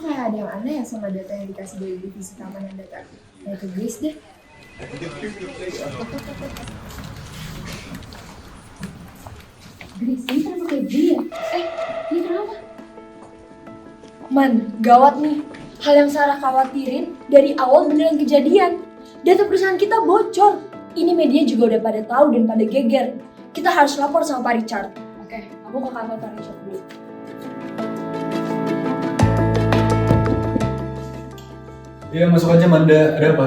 kayak ada yang aneh ya sama data yang dikasih dari divisi keamanan data. Kayak ke Grace deh. Grace, ini kenapa kayak gini ya? Ini kenapa? Man, gawat nih. Hal yang Sarah khawatirin dari awal beneran kejadian. Data perusahaan kita bocor. Ini media juga udah pada tahu dan pada geger. Kita harus lapor sama Pak Richard. Oke, aku ke kantor Pak Richard dulu. Iya, masuk aja Manda. Ada apa?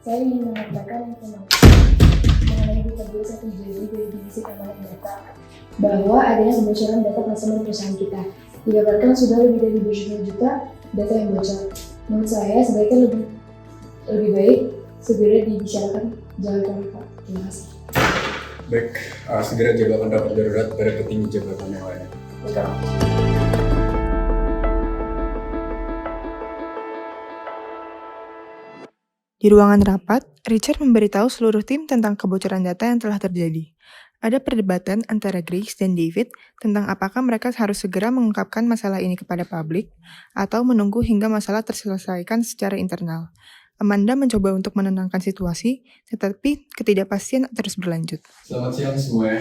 Saya ingin mengatakan informasi mengenai berita buruk yang terjadi dari divisi keamanan data bahwa adanya kebocoran data customer perusahaan kita. Dikabarkan sudah lebih dari 2 juta data yang bocor. Menurut saya sebaiknya lebih baik segera dibicarakan. Jangan lupa. Terima kasih. Baik, segera jadwalkan rapat darurat pada petinggi jabatan yang lainnya. Sekarang. Di ruangan rapat, Richard memberitahu seluruh tim tentang kebocoran data yang telah terjadi. Ada perdebatan antara Grace dan David tentang apakah mereka harus segera mengungkapkan masalah ini kepada publik atau menunggu hingga masalah terselesaikan secara internal. Amanda mencoba untuk menenangkan situasi, tetapi ketidakpastian terus berlanjut. Selamat siang semua.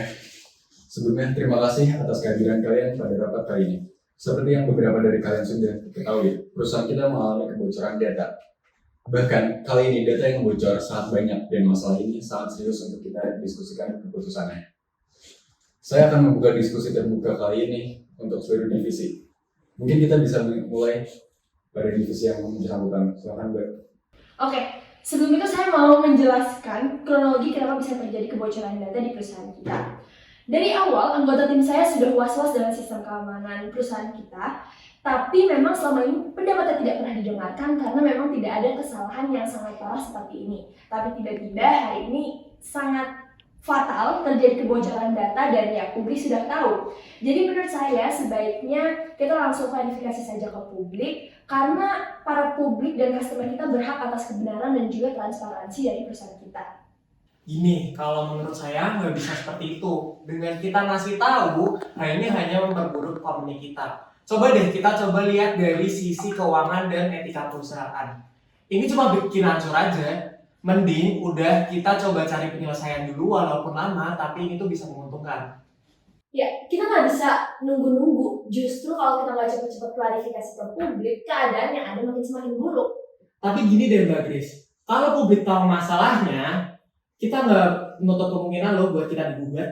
Sebelumnya, terima kasih atas kehadiran kalian pada rapat kali ini. Seperti yang beberapa dari kalian sudah ketahui, perusahaan kita mengalami kebocoran data. Bahkan, kali ini data yang bocor sangat banyak dan masalah ini sangat serius untuk kita diskusikan keputusannya. Saya akan membuka diskusi terbuka kali ini untuk seluruh divisi. Mungkin kita bisa mulai pada divisi yang bersangkutan. Silakan, Mbak. Oke, sebelum itu saya mau menjelaskan kronologi kenapa bisa terjadi kebocoran data di perusahaan kita. Dari awal, anggota tim saya sudah was-was dengan sistem keamanan perusahaan kita, tapi memang selama ini pendapatnya tidak pernah didengarkan karena memang tidak ada kesalahan yang sangat parah seperti ini. Tapi tiba-tiba hari ini sangat fatal terjadi kebocoran data dan ya publik sudah tahu. Jadi menurut saya sebaiknya kita langsung klarifikasi saja ke publik karena para publik dan customer kita berhak atas kebenaran dan juga transparansi dari perusahaan kita. Gini, kalau menurut saya nggak bisa seperti itu. Dengan kita ngasih tahu, hal ini hanya memperburuk company kita. Coba deh kita coba lihat dari sisi keuangan dan etika perusahaan. Ini cuma bikin hancur aja. Mending udah kita coba cari penyelesaian dulu walaupun lama, tapi ini tuh bisa menguntungkan. Ya, kita nggak bisa nunggu-nunggu. Justru kalau kita nggak cepet-cepet klarifikasi ke publik, keadaan yang ada makin semakin buruk. Tapi gini deh Mbak Grace, kalau publik tahu masalahnya, kita nggak menutup kemungkinan loh buat kita digugat.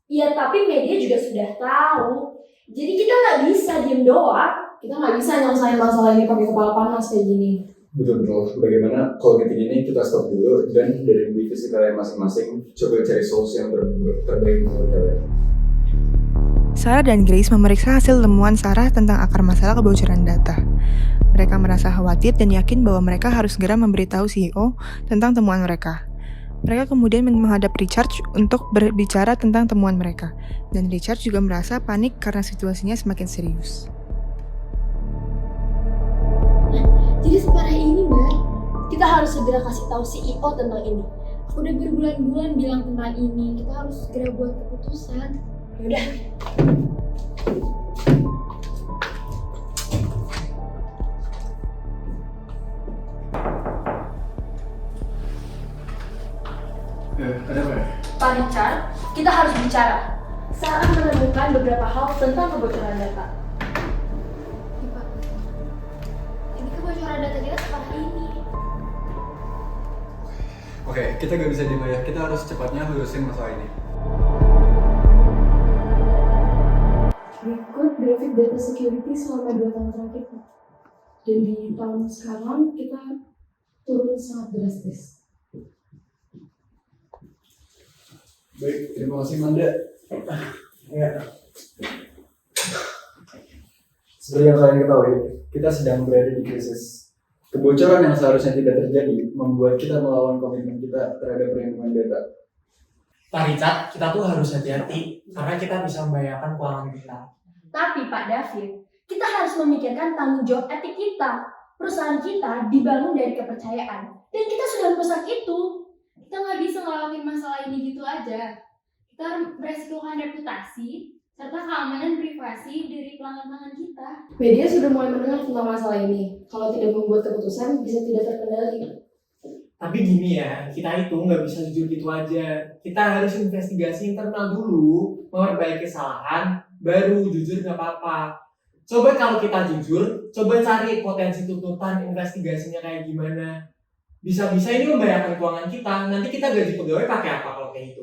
Ya, tapi media juga sudah tahu. Jadi kita nggak bisa diem doang. Kita nggak bisa nyelesain masalah ini pakai kepala panas kayak gini. Betul. Bagaimana kalau meeting ini kita stop dulu dan dari divisi kalian masing-masing coba cari solusi yang terbaik menurut kalian. Sarah dan Grace memeriksa hasil temuan Sarah tentang akar masalah kebocoran data. Mereka merasa khawatir dan yakin bahwa mereka harus segera memberitahu CEO tentang temuan mereka. Mereka kemudian menghadap Richard untuk berbicara tentang temuan mereka. Dan Richard juga merasa panik karena situasinya semakin serius. Jadi separah ini, Mbak. Kita harus segera kasih tahu CEO tentang ini. Aku udah berbulan-bulan bilang tentang ini. Kita harus segera buat keputusan. Yaudah. Ada apa ya? Pak Richard, kita harus bicara. Sarah menemukan beberapa hal tentang kebocoran data. Pak, ini kebocoran data kita separah ini. Oke, kita gak bisa diem ya. Kita harus cepatnya lurusin masalah ini. Berikut grafik data security selama 2 tahun terakhir, Pak. Dan di tahun sekarang kita turun sangat drastis. Baik, terima kasih Manda. Ya. Seperti yang kalian ketahui, kita sedang berada di krisis. Kebocoran yang seharusnya tidak terjadi membuat kita melawan komitmen kita terhadap perlindungan data. Pak Richard, kita tuh harus hati-hati karena kita bisa membahayakan keuangan kita. Tapi Pak David, kita harus memikirkan tanggung jawab etik kita. Perusahaan kita dibangun dari kepercayaan. Dan kita sudah merusak itu. Kita nggak bisa ngalamin masalah ini gitu aja. Kita harus beresikokan reputasi serta keamanan pribadi privasi dari pelanggan-pelanggan kita. Media sudah mulai mendengar tentang masalah ini. Kalau tidak membuat keputusan, bisa tidak terkendali. Tapi gini ya, kita itu nggak bisa jujur gitu aja. Kita harus investigasi internal dulu, memperbaiki kesalahan, baru jujur nggak apa-apa. Coba kalau kita jujur, coba cari potensi tuntutan investigasinya kayak gimana. Bisa-bisa ini membahayakan keuangan kita. Nanti kita gaji pegawai pakai apa kalau kayak gitu?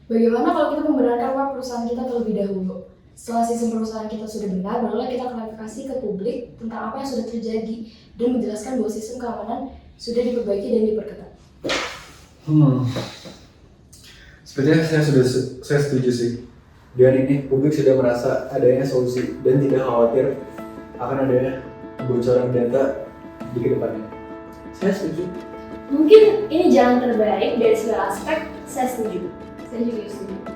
Bagaimana kalau kita membenarkan web perusahaan kita terlebih dahulu? Setelah sistem perusahaan kita sudah benar, barulah kita klarifikasi ke publik tentang apa yang sudah terjadi dan menjelaskan bahwa sistem keamanan sudah diperbaiki dan diperketat. Sepertinya saya setuju sih. Dengan ini publik sudah merasa adanya solusi dan tidak khawatir akan adanya kebocoran data di kedepannya. Saya setuju. Mungkin ini jalan terbaik dari segala aspek, saya setuju. Saya juga setuju.